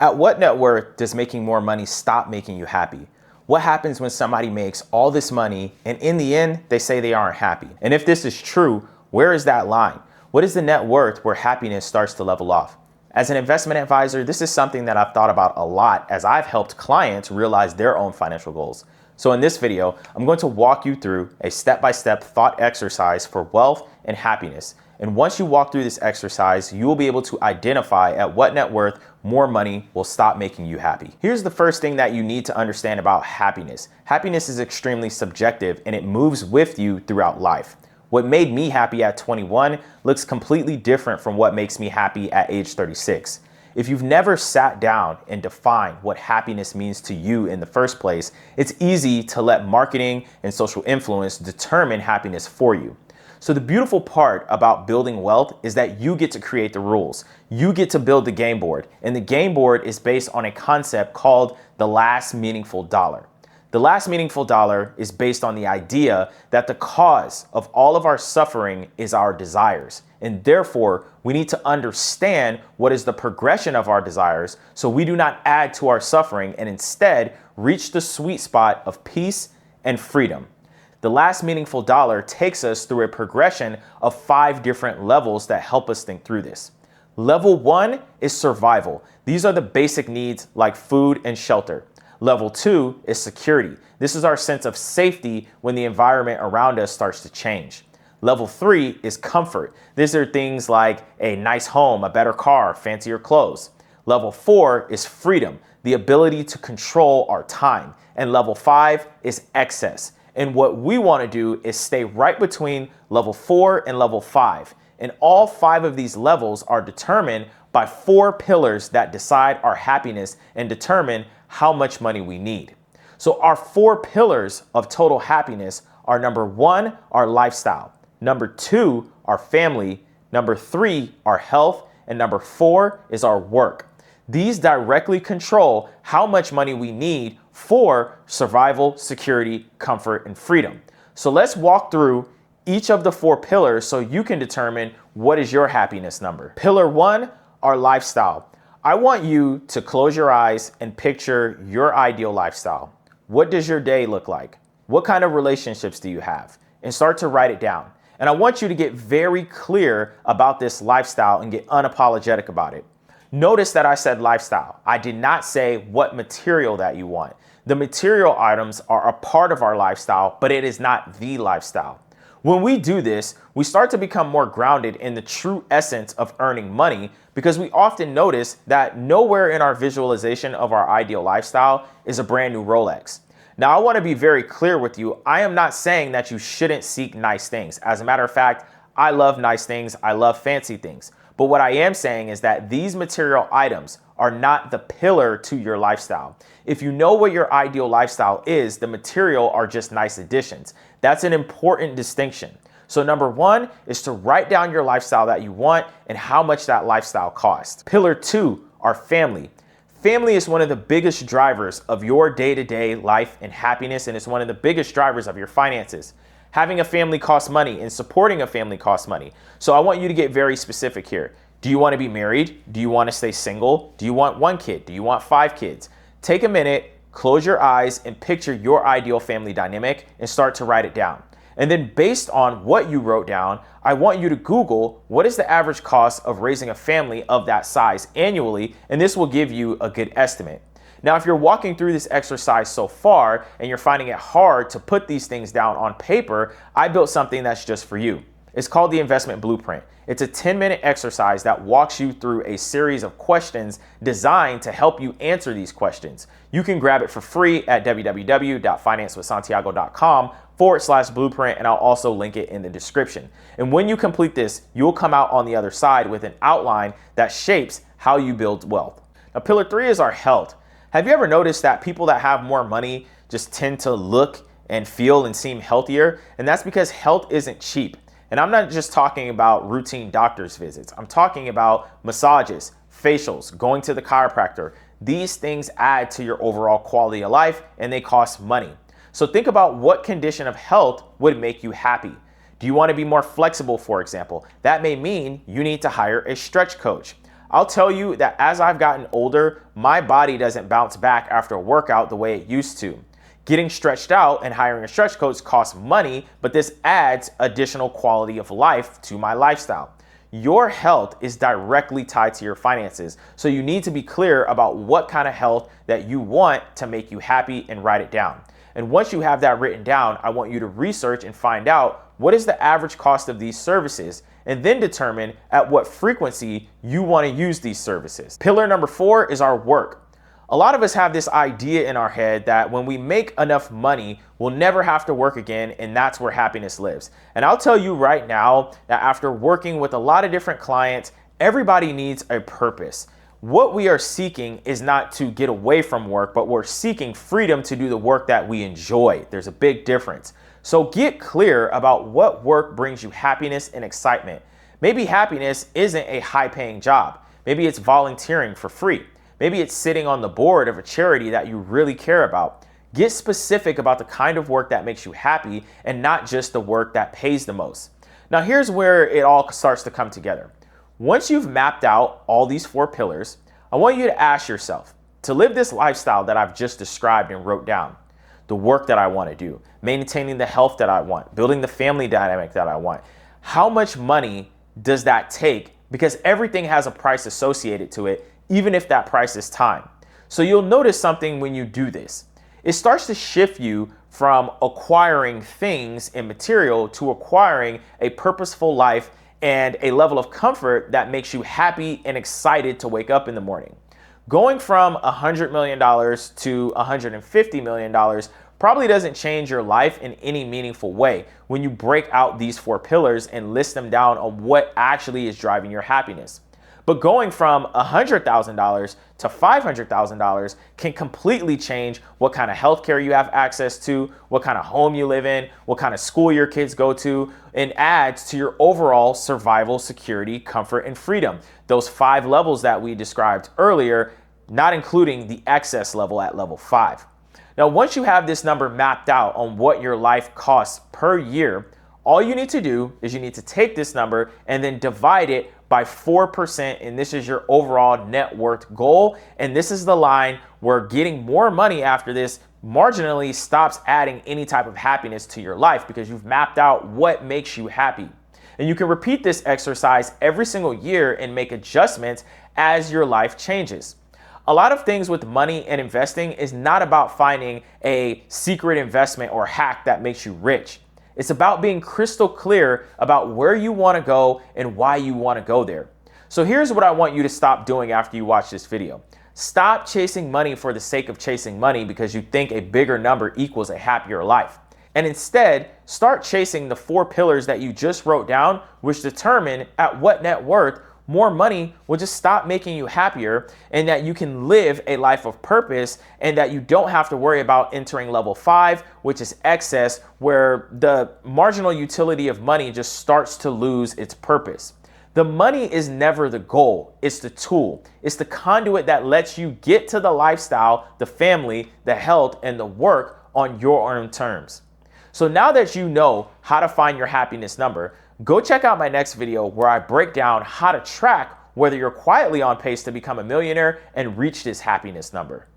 At what net worth does making more money stop making you happy? What happens when somebody makes all this money and in the end, they say they aren't happy? And if this is true, where is that line? What is the net worth where happiness starts to level off? As an investment advisor, this is something that I've thought about a lot as I've helped clients realize their own financial goals. So in this video, I'm going to walk you through a step-by-step thought exercise for wealth and happiness. And once you walk through this exercise, you will be able to identify at what net worth more money will stop making you happy. Here's the first thing that you need to understand about happiness. Happiness is extremely subjective and it moves with you throughout life. What made me happy at 21 looks completely different from what makes me happy at age 36. If you've never sat down and defined what happiness means to you in the first place, it's easy to let marketing and social influence determine happiness for you. So the beautiful part about building wealth is that you get to create the rules. You get to build the game board, and the game board is based on a concept called the last meaningful dollar. The last meaningful dollar is based on the idea that the cause of all of our suffering is our desires. And therefore, we need to understand what is the progression of our desires so we do not add to our suffering and instead reach the sweet spot of peace and freedom. The last meaningful dollar takes us through a progression of 5 different levels that help us think through this. Level 1 is survival. These are the basic needs like food and shelter. Level 2 is security. This is our sense of safety when the environment around us starts to change. Level 3 is comfort. These are things like a nice home, a better car, fancier clothes. Level 4 is freedom, the ability to control our time. And level 5 is excess. And what we want to do is stay right between level 4 and level 5. And all 5 of these levels are determined by 4 pillars that decide our happiness and determine how much money we need. So our 4 pillars of total happiness are number 1, our lifestyle. Number 2, our family. Number 3, our health. And number 4 is our work. These directly control how much money we need for survival, security, comfort, and freedom. So let's walk through each of the 4 pillars so you can determine what is your happiness number. Pillar 1, our lifestyle. I want you to close your eyes and picture your ideal lifestyle. What does your day look like? What kind of relationships do you have? And start to write it down. And I want you to get very clear about this lifestyle and get unapologetic about it. Notice that I said lifestyle. I did not say what material that you want. The material items are a part of our lifestyle, but it is not the lifestyle. When we do this, we start to become more grounded in the true essence of earning money because we often notice that nowhere in our visualization of our ideal lifestyle is a brand new Rolex. Now, I want to be very clear with you. I am not saying that you shouldn't seek nice things. As a matter of fact, I love nice things. I love fancy things. But what I am saying is that these material items are not the pillar to your lifestyle. If you know what your ideal lifestyle is, the material are just nice additions. That's an important distinction. So number 1 is to write down your lifestyle that you want and how much that lifestyle costs. Pillar 2, our family. Family is one of the biggest drivers of your day-to-day life and happiness, and it's one of the biggest drivers of your finances. Having a family costs money and supporting a family costs money. So I want you to get very specific here. Do you want to be married? Do you want to stay single? Do you want 1 kid? Do you want 5 kids? Take a minute, close your eyes, and picture your ideal family dynamic and start to write it down. And then based on what you wrote down, I want you to Google what is the average cost of raising a family of that size annually, and this will give you a good estimate. Now, if you're walking through this exercise so far and you're finding it hard to put these things down on paper, I built something that's just for you. It's called the Investment Blueprint. It's a 10-minute exercise that walks you through a series of questions designed to help you answer these questions. You can grab it for free at www.financewithsantiago.com/blueprint, and I'll also link it in the description. And when you complete this, you'll come out on the other side with an outline that shapes how you build wealth. Now, pillar 3 is our health. Have you ever noticed that people that have more money just tend to look and feel and seem healthier? And that's because health isn't cheap. And I'm not just talking about routine doctor's visits. I'm talking about massages, facials, going to the chiropractor. These things add to your overall quality of life and they cost money. So think about what condition of health would make you happy. Do you want to be more flexible, for example? That may mean you need to hire a stretch coach. I'll tell you that as I've gotten older, my body doesn't bounce back after a workout the way it used to. Getting stretched out and hiring a stretch coach costs money, but this adds additional quality of life to my lifestyle. Your health is directly tied to your finances, so you need to be clear about what kind of health that you want to make you happy and write it down. And once you have that written down, I want you to research and find out what is the average cost of these services, and then determine at what frequency you want to use these services. Pillar number 4 is our work. A lot of us have this idea in our head that when we make enough money, we'll never have to work again, and that's where happiness lives. And I'll tell you right now that after working with a lot of different clients, everybody needs a purpose. What we are seeking is not to get away from work, but we're seeking freedom to do the work that we enjoy. There's a big difference. So get clear about what work brings you happiness and excitement. Maybe happiness isn't a high-paying job. Maybe it's volunteering for free. Maybe it's sitting on the board of a charity that you really care about. Get specific about the kind of work that makes you happy and not just the work that pays the most. Now, here's where it all starts to come together. Once you've mapped out all these 4 pillars, I want you to ask yourself, to live this lifestyle that I've just described and wrote down, the work that I want to do, maintaining the health that I want, building the family dynamic that I want, how much money does that take? Because everything has a price associated to it, even if that price is time. So you'll notice something when you do this. It starts to shift you from acquiring things and material to acquiring a purposeful life and a level of comfort that makes you happy and excited to wake up in the morning. Going from $100 million to $150 million probably doesn't change your life in any meaningful way when you break out these 4 pillars and list them down on what actually is driving your happiness. But going from $100,000 to $500,000 can completely change what kind of healthcare you have access to, what kind of home you live in, what kind of school your kids go to, and adds to your overall survival, security, comfort, and freedom. Those 5 levels that we described earlier, not including the excess level at level 5. Now, once you have this number mapped out on what your life costs per year, all you need to do is you need to take this number and then divide it by 4%, and this is your overall net worth goal. And this is the line where getting more money after this marginally stops adding any type of happiness to your life because you've mapped out what makes you happy. And you can repeat this exercise every single year and make adjustments as your life changes. A lot of things with money and investing is not about finding a secret investment or hack that makes you rich. It's about being crystal clear about where you want to go and why you want to go there. So here's what I want you to stop doing after you watch this video. Stop chasing money for the sake of chasing money because you think a bigger number equals a happier life. And instead, start chasing the 4 pillars that you just wrote down, which determine at what net worth more money will just stop making you happier, and that you can live a life of purpose, and that you don't have to worry about entering level 5, which is excess, where the marginal utility of money just starts to lose its purpose. The money is never the goal, it's the tool. It's the conduit that lets you get to the lifestyle, the family, the health, and the work on your own terms. So now that you know how to find your happiness number, go check out my next video where I break down how to track whether you're quietly on pace to become a millionaire and reach this happiness number.